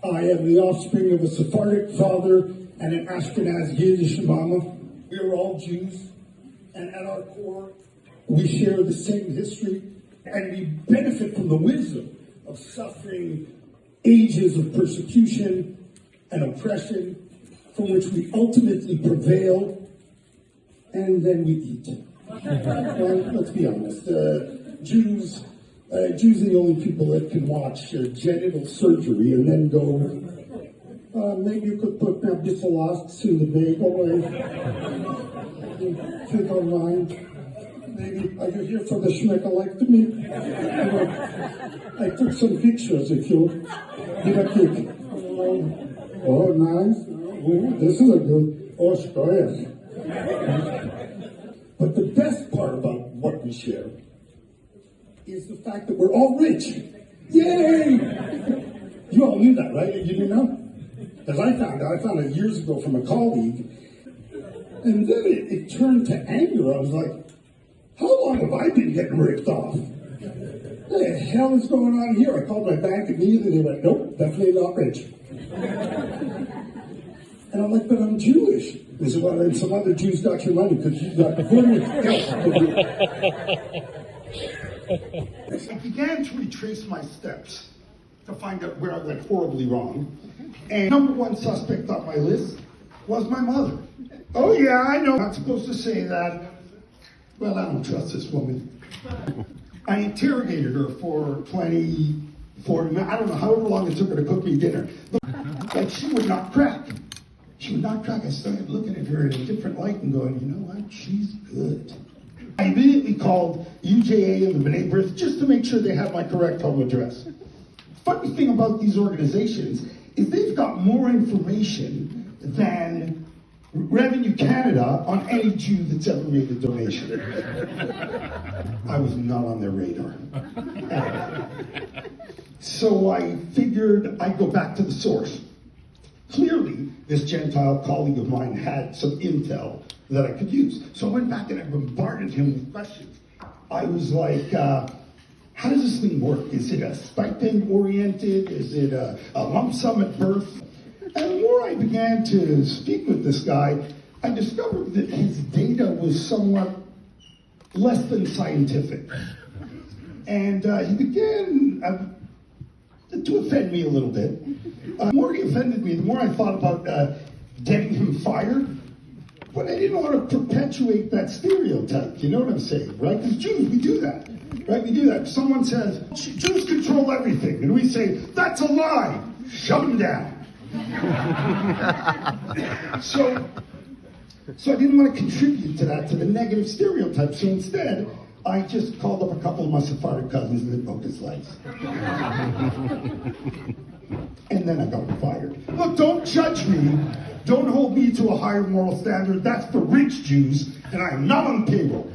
I am the offspring of a Sephardic father and an Ashkenaz Yiddish mama. We are all Jews, and at our core, we share the same history, and we benefit from the wisdom of suffering ages of persecution and oppression, from which we ultimately prevail, and then we eat. Well, let's be honest, Jews are the only people that can watch genital surgery and then go, maybe you could put bisalasts in the bagel. If you don't mind. Maybe, are you here for the schmeckalectomy? I took some pictures if you give a kick. Oh, nice. Oh, this is a good. Oh, story. But the best part about what we share is the fact that we're all rich. Yay! You all knew that, right? You didn't know? Because I found it years ago from a colleague. And then it turned to anger. I was like, how long have I been getting ripped off? What the hell is going on here? I called my bank immediately. They went, nope, definitely not rich. And I'm like, but I'm Jewish. They said, well, then some other Jews got your money because you got I began to retrace my steps to find out where I went horribly wrong. And number one suspect on my list was my mother. Oh yeah, I know. I'm not supposed to say that. Well, I don't trust this woman. I interrogated her for 20, 40 minutes. I don't know, however long it took her to cook me dinner. But she would not crack. She would not crack. I started looking at her in a different light and going, you know what? She's good. I immediately called UJA and the B'nai B'rith just to make sure they had my correct home address. Funny thing about these organizations is they've got more information than Revenue Canada on any Jew that's ever made a donation. I was not on their radar. So I figured I'd go back to the source. Clearly, this Gentile colleague of mine had some intel that I could use. So I went back and I bombarded him with questions. I was like, how does this thing work? Is it a stipend-oriented? Is it a lump sum at birth? And the more I began to speak with this guy, I discovered that his data was somewhat less than scientific. And he began to offend me a little bit. The more he offended me, the more I thought about getting him fired. But I didn't want to perpetuate that stereotype, you know what I'm saying, right? Because Jews, we do that, right? We do that. Someone says, Jews control everything. And we say, that's a lie. Shut them down. So I didn't want to contribute to that, to the negative stereotype. So instead, I just called up a couple of my Sephardic cousins and they broke his legs. And then I got fired. Look, don't judge me. Don't hold me to a higher moral standard. That's for rich Jews, and I am not on the payroll.